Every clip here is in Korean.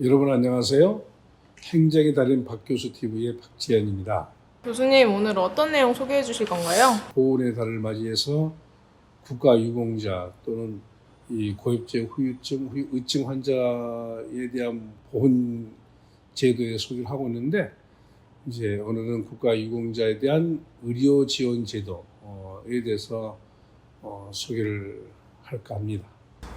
여러분 안녕하세요. 행정의 달인 박교수 TV의 박지현입니다. 교수님, 오늘 어떤 내용 소개해 주실 건가요? 보훈의 달을 맞이해서 국가유공자 또는 이 고엽제 후유증, 의증 환자에 대한 보훈 제도에 소개를 하고 있는데, 이제 오늘은 국가유공자에 대한 의료 지원 제도에 대해서 소개를 할까 합니다.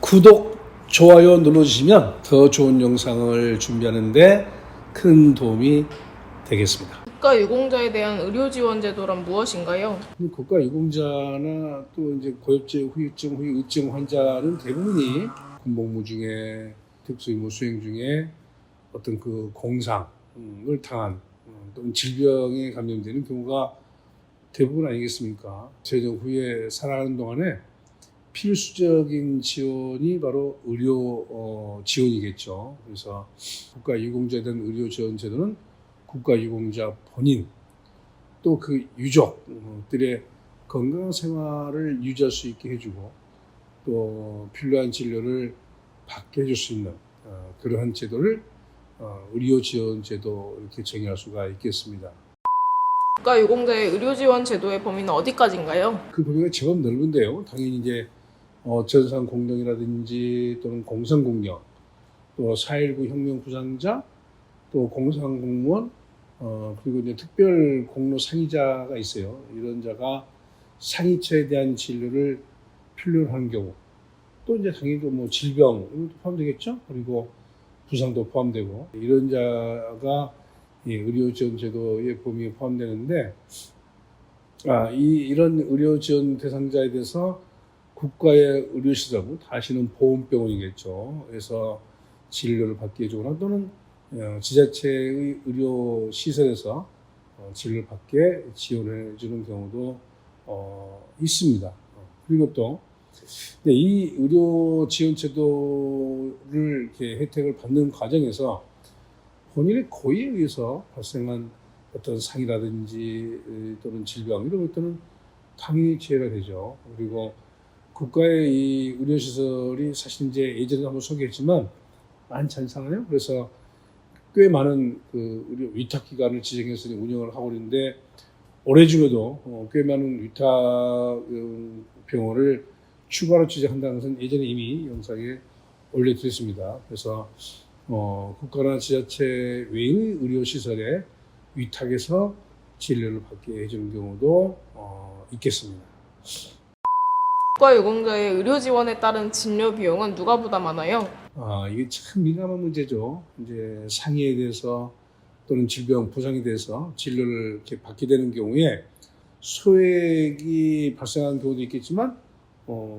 구독, 좋아요 눌러주시면 더 좋은 영상을 준비하는데 큰 도움이 되겠습니다. 국가유공자에 대한 의료 지원 제도란 무엇인가요? 국가유공자나 또 이제 고엽제 후유증, 의증 환자는 대부분이 군복무 중에 특수임무 수행 중에 어떤 그 공상을 당한 또는 질병에 감염되는 경우가 대부분 아니겠습니까? 재정 후에 살아가는 동안에 필수적인 지원이 바로 의료 지원이겠죠. 그래서 국가유공자에 대한 의료 지원 제도는 국가유공자 본인 또 그 유족들의 건강한 생활을 유지할 수 있게 해주고 또 필요한 진료를 받게 해줄 수 있는 그러한 제도를 의료 지원 제도 이렇게 정의할 수가 있겠습니다. 국가유공자의 의료 지원 제도의 범위는 어디까지인가요? 그 범위가 제법 넓은데요. 당연히 이제 전산공동이라든지 또는 공상공역, 또 4.19 혁명 부상자, 또 공상공무원, 그리고 이제 특별 공로 상의자가 있어요. 이런 자가 상의처에 대한 진료를 필요로 하는 경우, 또 이제 당연히 뭐 질병 이것도 포함되겠죠. 그리고 부상도 포함되고 이런 자가 의료 지원 제도의 범위에 포함되는데, 이런 의료 지원 대상자에 대해서 국가의 의료시설, 다시는 보훈병원이겠죠. 그래서 진료를 받게 해주거나 또는 지자체의 의료시설에서 진료를 받게 지원해 주는 경우도 있습니다. 그리고 또 이 의료 지원 제도를 이렇게 혜택을 받는 과정에서 본인의 고의에 의해서 발생한 어떤 상이라든지 또는 질병 이런 것들은 당연히 제외가 되죠. 그리고 국가의 이 의료시설이 사실 이제 예전에 한번 소개했지만 많지 않잖아요. 그래서 꽤 많은 그 의료 위탁기관을 지정해서 운영을 하고 있는데 올해 중에도 꽤 많은 위탁 병원을 추가로 지정한다는 것은 예전에 이미 영상에 올려드렸습니다. 그래서 국가나 지자체 외의 의료시설에 위탁해서 진료를 받게 해주는 경우도 있겠습니다. 국가유공자의 의료 지원에 따른 진료 비용은 누가 부담하나요? 이게 참 민감한 문제죠. 이제 상해에 대해서 또는 질병, 부상에 대해서 진료를 이렇게 받게 되는 경우에 소액이 발생하는 경우도 있겠지만,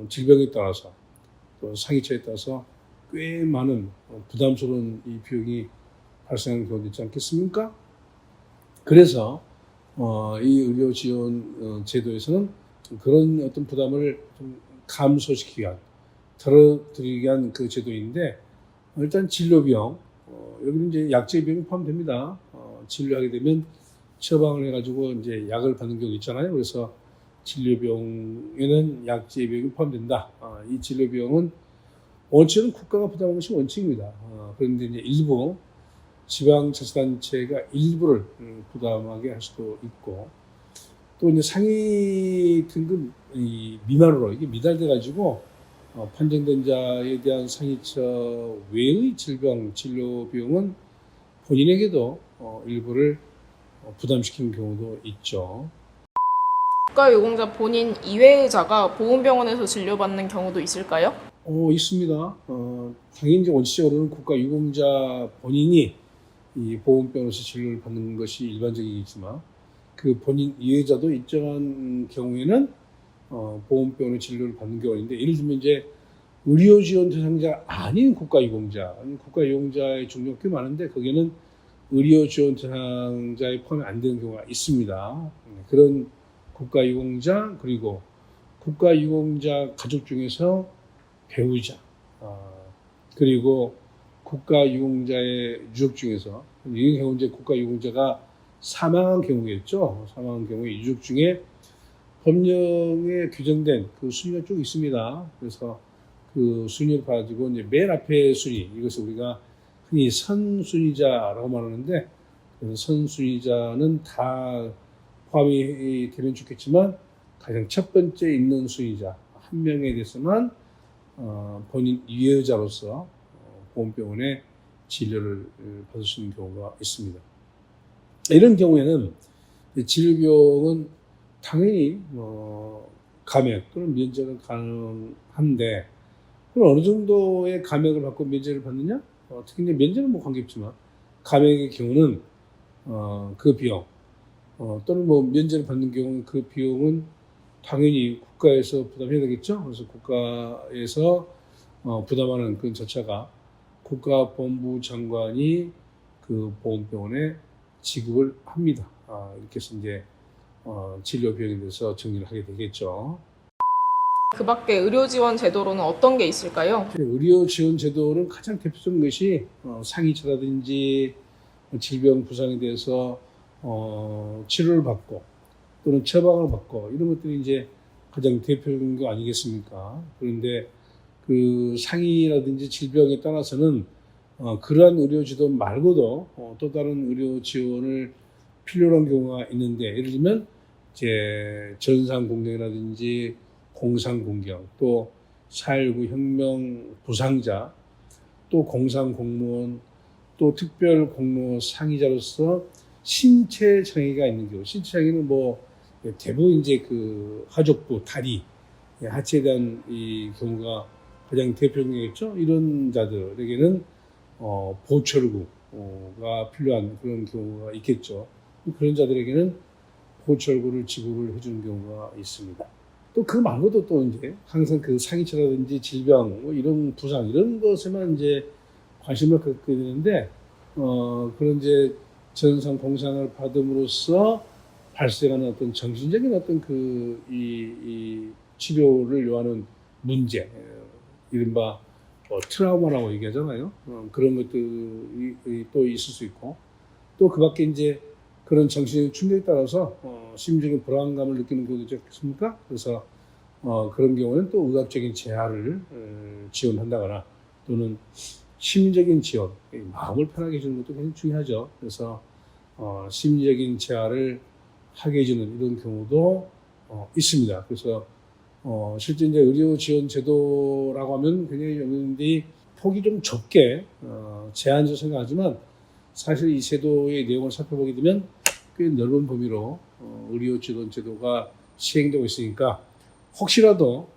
질병에 따라서 또 상해처에 따라서 꽤 많은 부담스러운 이 비용이 발생하는 경우도 있지 않겠습니까? 그래서 이 의료 지원 제도에서는 그런 어떤 부담을 좀 감소시키기 위한, 덜어드리기 위한 그 제도인데, 일단 진료 비용, 여기는 이제 약제 비용이 포함됩니다. 진료하게 되면 처방을 해가지고 이제 약을 받는 경우 있잖아요. 그래서 진료 비용에는 약제 비용이 포함된다. 이 진료 비용은 원칙은 국가가 부담하는 것이 원칙입니다. 그런데 이제 일부 지방자치단체가 일부를 부담하게 할 수도 있고, 또 이제 상위 등급 미만으로 이게 미달돼 가지고 판정된 자에 대한 상위처 외의 질병 진료 비용은 본인에게도 일부를 부담시키는 경우도 있죠. 국가유공자 본인 이외의 자가 보훈병원에서 진료받는 경우도 있을까요? 있습니다. 당연히 이제 원칙적으로는 국가유공자 본인이 이 보훈병원에서 진료를 받는 것이 일반적이겠지만, 그 본인 이외자도 일정한 경우에는 보훈병원의 진료를 받는 경우가 있는데, 예를 들면 이제 의료 지원 대상자가 아닌 국가유공자의 종류가 꽤 많은데 거기에는 의료 지원 대상자에 포함이 안 되는 경우가 있습니다. 그런 국가유공자, 그리고 국가유공자 가족 중에서 배우자, 그리고 국가유공자의 유족 중에서, 이 경우 이제 국가유공자가 사망한 경우겠죠. 사망한 경우에 유족 중에 법령에 규정된 그 순위가 쭉 있습니다. 그래서 그 순위를 가지고 이제 맨 앞에 순위, 이것을 우리가 흔히 선순위자라고 말하는데, 그래서 선순위자는 다 포함이 되면 좋겠지만 가장 첫 번째 있는 순위자 한 명에 대해서만 본인 유해자로서 보험병원에 진료를 받을 수 있는 경우가 있습니다. 이런 경우에는 진료비용은 당연히 감액 또는 면제가 가능한데, 그럼 어느 정도의 감액을 받고 면제를 받느냐? 특히 이제 면제는 뭐 관계없지만 감액의 경우는 그 비용 또는 뭐 면제를 받는 경우는 그 비용은 당연히 국가에서 부담해야 되겠죠. 그래서 국가에서 부담하는 그 자체가 국가보험부 장관이 그 보험병원에 지급을 합니다. 이렇게 해서 이제 진료 비용에 대해서 정리를 하게 되겠죠. 그 밖에 의료 지원 제도로는 어떤 게 있을까요? 의료 지원 제도는 가장 대표적인 것이 상해치라든지 질병 부상에 대해서 치료를 받고 또는 처방을 받고 이런 것들이 이제 가장 대표적인 거 아니겠습니까? 그런데 그 상해라든지 질병에 따라서는 그러한 의료 지도 말고도 또 다른 의료 지원을 필요로 한 경우가 있는데, 예를 들면 이제 전상 공경이라든지 공상 공경, 또 4.19 혁명 부상자, 또 공상 공무원, 또 특별 공무원 상의자로서 신체 장애가 있는 경우, 신체 장애는 뭐 대부분 이제 그 하족부, 다리, 하체에 대한 이 경우가 가장 대표적이겠죠. 이런 자들에게는 보철구가 필요한 그런 경우가 있겠죠. 그런 자들에게는 보철구를 지급을 해주는 경우가 있습니다. 또 그 말고도 또 이제 항상 그 상해치라든지 질병, 뭐 이런 부상 이런 것에만 이제 관심을 갖게 되는데, 그런 이제 전상 공상을 받음으로써 발생하는 어떤 정신적인 어떤 이 치료를 요하는 문제, 이른바 트라우마라고 얘기하잖아요. 그런 것들이 또 있을 수 있고, 또 그 밖에 이제 그런 정신적 충격에 따라서 심리적인 불안감을 느끼는 경우도 있지 않습니까? 그래서 그런 경우는 또 의학적인 재활을 지원한다거나 또는 심리적인 지원, 마음을 편하게 해주는 것도 굉장히 중요하죠. 그래서 심리적인 재활을 하게 해주는 이런 경우도 있습니다. 그래서 실제 이제 의료 지원 제도라고 하면 굉장히 여러분들이 폭이 좀 좁게 제한적으로 생각하지만, 사실 이 제도의 내용을 살펴보게 되면 꽤 넓은 범위로 의료 지원 제도가 시행되고 있으니까, 혹시라도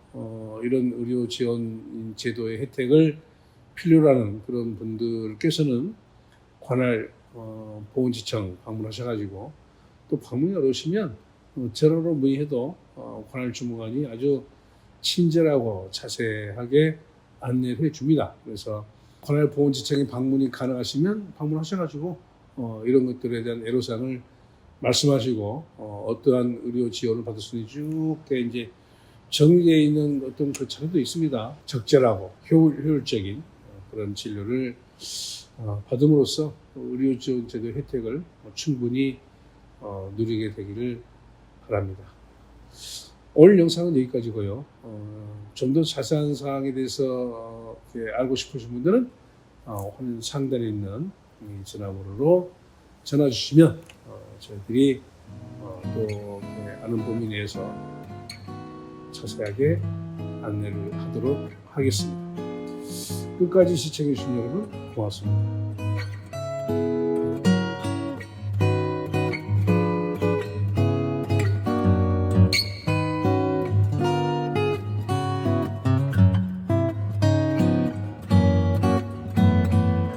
이런 의료 지원 제도의 혜택을 필요로 하는 그런 분들께서는 관할 보건지청 방문하셔가지고, 또 방문이 어려우시면 전화로 문의해도 관할 주무관이 아주 친절하고 자세하게 안내를 해줍니다. 그래서 관할 보건지청에 방문이 가능하시면 방문하셔가지고 이런 것들에 대한 애로사항을 말씀하시고 어떠한 의료 지원을 받을 수 있는지 쭉 이제 정리되어 있는 어떤 그 자료도 있습니다. 적절하고 효율적인 그런 진료를 받음으로써 의료 지원 제도 혜택을 충분히 누리게 되기를 바랍니다. 오늘 영상은 여기까지고요. 좀 더 자세한 사항에 대해서 알고 싶으신 분들은 화면 상단에 있는 이 전화번호로 전화 주시면 저희들이 또 아는 범위 내에서 자세하게 안내를 하도록 하겠습니다. 끝까지 시청해 주신 여러분 고맙습니다.